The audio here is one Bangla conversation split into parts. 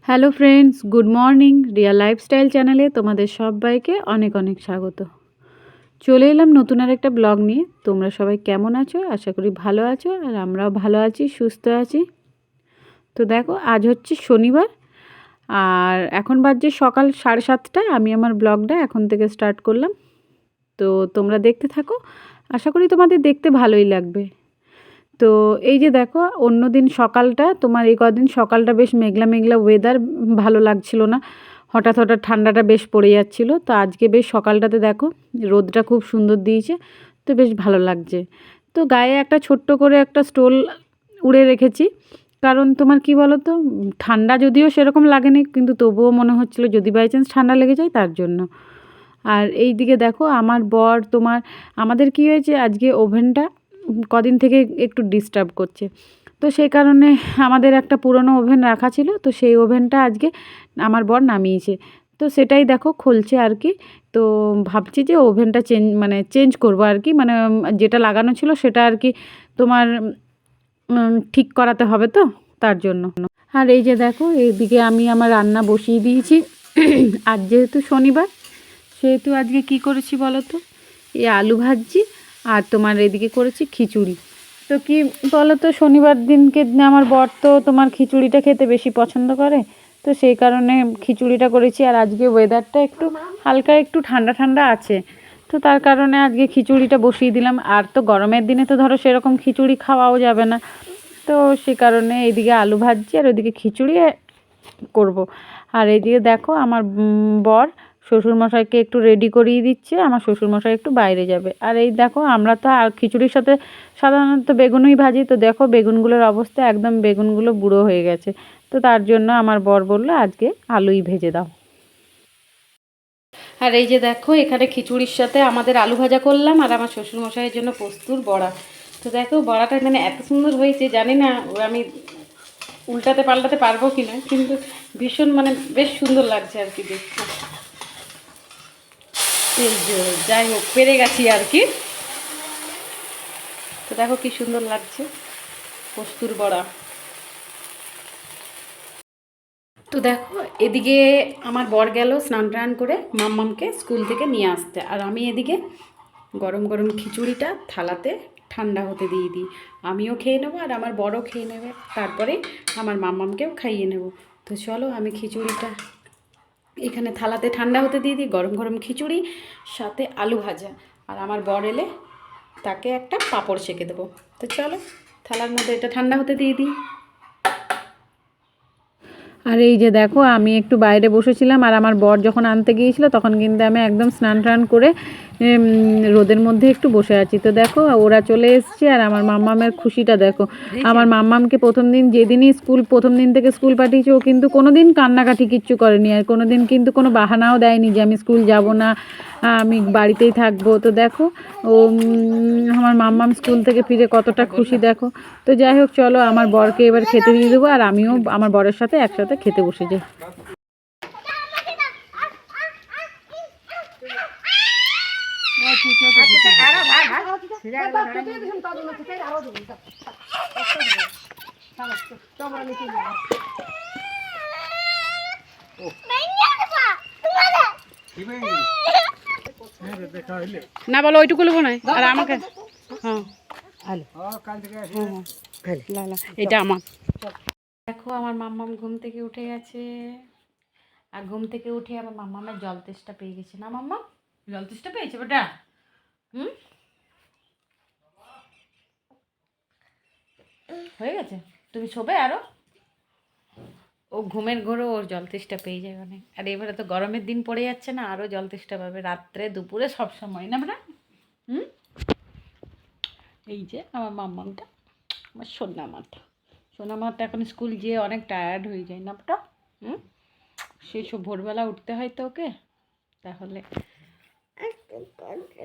Hello friends, good morning. Riya lifestyle চ্যানেলে তোমাদের সবাইকে অনেক অনেক স্বাগত। চলে এলাম নতুন আর একটা ব্লগ নিয়ে। তোমরা সবাই কেমন আছো? আশা করি ভালো আছো, আর আমরাও ভালো আছি, সুস্থ আছি। তো দেখো, আজ হচ্ছে শনিবার, আর এখন বাজছে সকাল 7:30। আমি আমার ব্লগটা এখন থেকে স্টার্ট করলাম। তো তোমরা দেখতে থাকো, আশা করি তোমাদের দেখতে ভালোই লাগবে। তো এই যে দেখো, অন্য দিন সকালটা, তোমার এই কদিন সকালটা বেশ মেঘলা মেঘলা ওয়েদার, ভালো লাগছিল না। হঠাৎ হঠাৎ ঠান্ডাটা বেশ পড়ে যাচ্ছিলো। তো আজকে বেশ সকালটাতে দেখো রোদটা খুব সুন্দর দিয়েছে, তো বেশ ভালো লাগছে। তো গায়ে একটা ছোট্ট করে একটা স্টোল উড়ে রেখেছি, কারণ তোমার কি বলো তো, ঠান্ডা যদিও সেরকম লাগেনি, কিন্তু তবুও মনে হচ্ছিলো যদি বাই চান্স ঠান্ডা লেগে যায়, তার জন্য। আর এই দিকে দেখো আমার বর, তোমার আমাদের কি হয়েছে, আজকে ওভেনটা কদিন থেকে একটু ডিস্টার্ব করছে। তো সেই কারণে আমাদের একটা পুরনো ওভেন রাখা ছিল, তো সেই ওভেনটা আজকে আমার বর নামিয়েছে। তো সেটাই দেখো খুলছে আর কি। তো ভাবছি যে ওভেনটা চেঞ্জ করবো আর কি, যেটা লাগানো ছিল সেটা আর কি তোমার ঠিক করাতে হবে, তো তার জন্য। আর এই যে দেখো, এইদিকে আমি আমার রান্না বসিয়ে দিয়েছি। আজ যেহেতু শনিবার, সেহেতু আজকে কি করেছি বলো তো, এই আলু ভাজি, আর তোমার এদিকে করেছি খিচুড়ি। তো কি বলো তো, শনিবার দিনকে আমার বর তো তোমার খিচুড়িটা খেতে বেশি পছন্দ করে, তো সেই কারণে খিচুড়িটা করেছি। আর আজকে ওয়েদারটা একটু হালকা একটু ঠান্ডা ঠান্ডা আছে, তো তার কারণে আজকে খিচুড়িটা বসিয়ে দিলাম। আর তো গরমের দিনে তো ধরো সেরকম খিচুড়ি খাওয়াও যাবে না, তো সে কারণে এইদিকে আলু ভাজছি আর ওইদিকে খিচুড়ি করব। আর এইদিকে দেখো আমার বর শ্বশুরমশাইকে একটু রেডি করিয়ে দিচ্ছে, আমার শ্বশুরমশাই একটু বাইরে যাবে। আর এই দেখো, আমরা তো আর খিচুড়ির সাথে সাধারণত বেগুনই ভাজি, তো দেখো বেগুনগুলোর অবস্থা একদম, বেগুনগুলো বুড়ো হয়ে গেছে। তো তার জন্য আমার বর বললো আজকে আলুই ভেজে দাও। আর এই যে দেখো, এখানে খিচুড়ির সাথে আমাদের আলু ভাজা করলাম, আর আমার শ্বশুরমশাইয়ের জন্য পোস্তুর বড়া। তো দেখো বড়াটা এত সুন্দর হয়েছে, জানি না আমি উল্টাতে পাল্টাতে পারবো কি না, কিন্তু ভীষণ বেশ সুন্দর লাগছে আর কি দেখতে। এই যে যাই হোক, পেরে গেছি আর কি। তো দেখো কি সুন্দর লাগছে পোস্তুর বড়া। তো দেখো এদিকে আমার বর গেল স্নান টান করে মাম্মামকে স্কুল থেকে নিয়ে আসতে, আর আমি এদিকে গরম গরম খিচুড়িটা থালাতে ঠান্ডা হতে দিয়ে দিই। আমিও খেয়ে নেবো, আর আমার বড়ও খেয়ে নেবে, তারপরে আমার মাম্মামকেও খাইয়ে নেব। তো চলো আমি খিচুড়িটা এখানে থালাতে ঠান্ডা হতে দিয়ে দিই, গরম গরম খিচুড়ি সাথে আলু ভাজা। আর আমার বর এলে তাকে একটা পাঁপড় সেঁকে দেবো। তো চলো থালার মধ্যে এটা ঠান্ডা হতে দিয়ে দিই। আর এই যে দেখো, আমি একটু বাইরে বসেছিলাম, আর আমার বর যখন আনতে গিয়েছিল তখন কিন্তু আমি একদম স্নান টান করে রোদের মধ্যে একটু বসে আছি। তো দেখো ওরা চলে এসছে, আর আমার মাম্মামের খুশিটা দেখো। আমার মাম্মামকে যেদিনই প্রথম দিন থেকে স্কুল পাঠিয়েছে, ও কিন্তু কোনো দিন কান্নাকাটি কিচ্ছু করেনি, আর কোনো দিন কিন্তু কোনো বাহানাও দেয়নি যে আমি স্কুল যাব না, আমি বাড়িতেই থাকবো। তো দেখো ও আমার মাম্মাম স্কুল থেকে ফিরে কতটা খুশি দেখো। তো যাই হোক, চলো আমার বরকে এবার খেতে দিয়ে দেবো, আর আমিও আমার বরের সাথে একসাথে খেতে বসে যাই। না বলো, ওইটুকু নেবো না, আর আমাকে হ্যাঁ এটা আমার। দেখো আমার মাম্মাম ঘুম থেকে উঠে গেছে, আর ঘুম থেকে উঠে আমার মাম্মামের জল তেষ্টা পেয়ে গেছে। না মাম্মা, জল তেষ্টা পেয়েছে বেটা? হয়ে গেছে, তুমি শোবে আরো। ও ঘুমের ঘোরে ওর জল তেষ্টা পেয়ে যায় অনেক। আর এবারে তো গরমের দিন পড়ে যাচ্ছে না, আরও জল তেষ্টা পাবে রাত্রে দুপুরে সব সময়, না বেটা? এই যে আমার মাম্মামটা, আমার সোনামাটা এখন স্কুল যেয়ে অনেক টায়ার্ড হয়ে যায়, না বেটা? সেই সব ভোরবেলা উঠতে হয় তো ওকে, তাহলে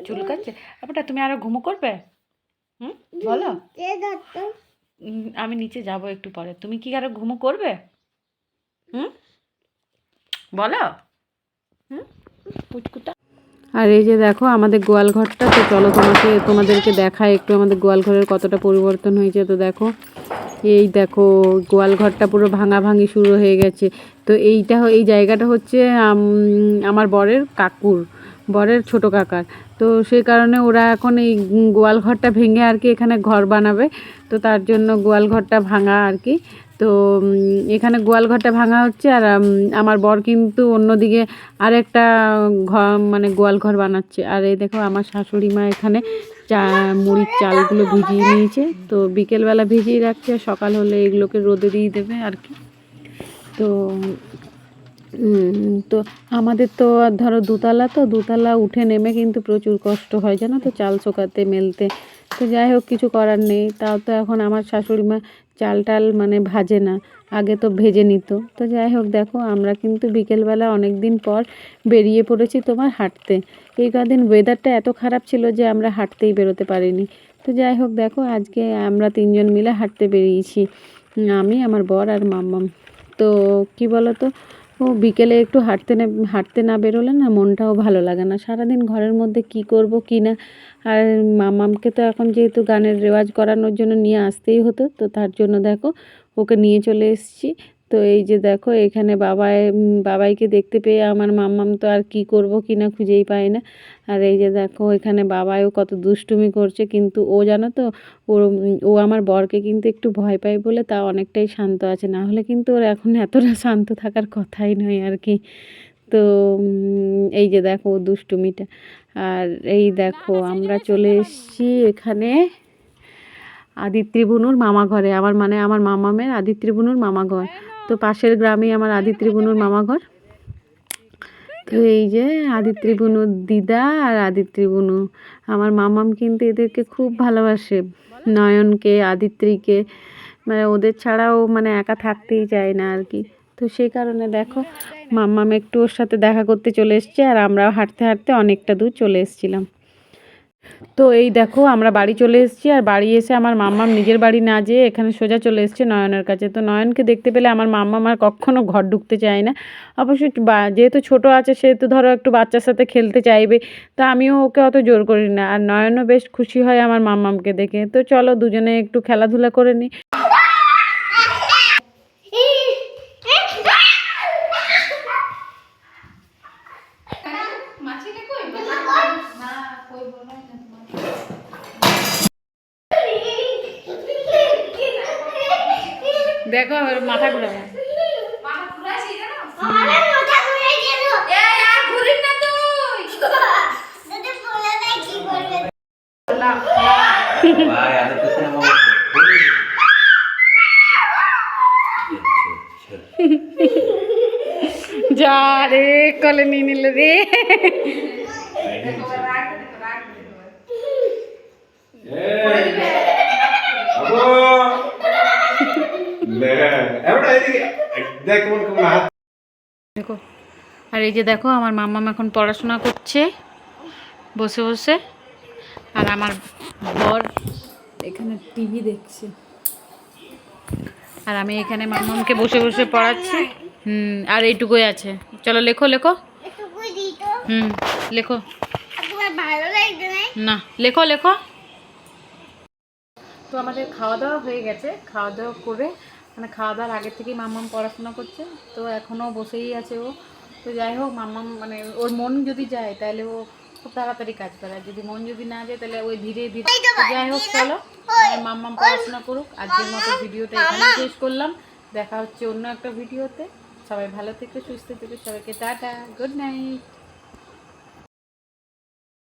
চুলকাচ্ছে। বেটা তুমি আরো ঘুমো করবে? বলো, আমি নিচে যাব একটু পরে, তুমি কি আরো ঘুমো করবে? বলো পুচকুটা। আর এই যে দেখো আমাদের গোয়াল ঘরটা, তো চলো তোমাদেরকে দেখায় একটু আমাদের গোয়াল ঘরের কতটা পরিবর্তন হয়েছে। তো দেখো এই দেখো গোয়াল ঘরটা পুরো ভাঙাভাঙি শুরু হয়ে গেছে। তো এই জায়গাটা হচ্ছে আমার বরের ছোট কাকার। তো সেই কারণে ওরা এখন এই গোয়াল ঘরটা ভেঙে আর কি এখানে ঘর বানাবে। তো তার জন্য গোয়াল ঘরটা ভাঙা আর কি। তো এখানে গোয়াল ঘরটা ভাঙা হচ্ছে, আর আমার বর কিন্তু অন্যদিকে আরেকটা ঘর মানে গোয়াল ঘর বানাচ্ছে। আর এই দেখো আমার শাশুড়ি মা এখানে মুড়ির চালগুলো ভিজিয়ে নিয়েছে। তো বিকেলবেলা ভিজিয়ে রাখছে, সকাল হলে এগুলোকে রোদে দিয়ে দেবে আর কি। তো তো আমাদের তো আর ধরো দোতলা উঠে নেমে কিন্তু প্রচুর কষ্ট হয় জানো তো, চাল শোকাতে মেলতে। তো যাই হোক, কিছু করার নেই। তাও তো এখন আমার শাশুড়ি মা চাল টাল মানে ভাজে না, আগে তো ভেজে নিত। তো যাই হোক, দেখো আমরা কিন্তু বিকেলবেলা অনেক দিন পর বেরিয়ে পড়েছি তোমার হাঁটতে। এই কদিন ওয়েদারটা এত খারাপ ছিল যে আমরা হাঁটতেই বেরোতে পারিনি। তো যাই হোক, দেখো আজকে আমরা 3 জন মিলে হাঁটতে বেরিয়েছি, আমি, আমার বর আর মাম্মাম। তো কি বলো তো, ও বিকেলে একটু হাঁটতে না বেরোলে না মনটাও ভালো লাগে না। সারাদিন ঘরের মধ্যে কি করব কি না। আর মামামকে তো এখন যেহেতু গানের রেওয়াজ করানোর জন্য নিয়ে আসতেই হতো, তো তার জন্য দেখো ওকে নিয়ে চলে এসেছি। তো এই যে দেখো এখানে বাবাইকে দেখতে পেয়ে আমার মাম্মাম তো আর কি করব কি না খুঁজেই পায় না। আর এই যে দেখো এখানে বাবাইও কত দুষ্টুমি করছে, কিন্তু ও জানো তো ও আমার বরকে কিন্তু একটু ভয় পায় বলে তা অনেকটাই শান্ত আছে, না হলে কিন্তু ওর এখন এতটা শান্ত থাকার কথাই নয় আর কি। তো এই যে দেখো দুষ্টুমিটা। আর এই দেখো আমরা চলে এসেছি এখানে আদিত্রি বুনুর মামা ঘরে, আমার মামামের আদিত্রি বুনুর মামা ঘর। তো পাশের গ্রামেই আমার আদিত্রি বুনুর মামা ঘর। তো এই যে আদিত্রি বুনুর দিদা আর আদিত্রি বুনু, আমার মামাম কিন্তু এদেরকে খুব ভালোবাসে, নয়নকে, আদিত্রিকে, মানে ওদের ছাড়াও মানে একা থাকতেই চায় না আর কি। তো সেই কারণে দেখো মাম্মাম একটু ওর সাথে দেখা করতে চলে এসছে, আর আমরাও হাঁটতে হাঁটতে অনেকটা দূর চলে এসেছিলাম। তো এই দেখো আমরা বাড়ি চলে এসেছি, আর বাড়ি এসে আমার মাম্মাম নিজের বাড়ি না যেয়ে এখানে সোজা চলে এসছে নয়নের কাছে। তো নয়নকে দেখতে পেলে আমার মাম্মাম আর কখনো ঘর ঢুকতে চায় না। অবশ্যই যেহেতু ছোট আছে সেহেতু ধরো একটু বাচ্চার সাথে খেলতে চাইবে, তা আমিও ওকে অত জোর করি না। আর নয়নও বেশ খুশি হয় আমার মাম্মামকে দেখে। তো চলো দুজনে একটু খেলাধুলা করে নিই। দেখো আমার মাথা ঘুরায়। যা রে কলে নিয়ে নিল রে। দেখো, আর এই যে দেখো আমার মাম্মাম এখন পড়াশোনা করছে বসে বসে, আর আমার বর এখানে টিভি দেখছে, আর আমি এখানে মাম্মামকে বসে বসে পড়াচ্ছি। আর এইটুকুই আছে, চলো লেখো লেখো। লেখো না, লেখো লেখো। তো আমাদের খাওয়া দাওয়া হয়ে গেছে, খাওয়া দাওয়া করে মানে খাওয়া দাওয়ার আগে থেকেই মাম্মাম পড়াশোনা করছে। তো এখনও বসেই আছে ও। তো যাই হোক, মাম্মাম মানে ওর মন যদি যায় তাহলে ও খুব তাড়াতাড়ি কাজ করে, আর যদি মন যদি না যায় তাহলে ওই ধীরে ধীরে। যাই হোক চলো, মাম্মাম পড়াশোনা করুক। আজকের মতো ভিডিওটা এখানে শেষ করলাম, দেখা হচ্ছে অন্য একটা ভিডিওতে। সবাই ভালো থেকে সুস্থ থেকে, সবাইকে টাটা, গুড নাইট।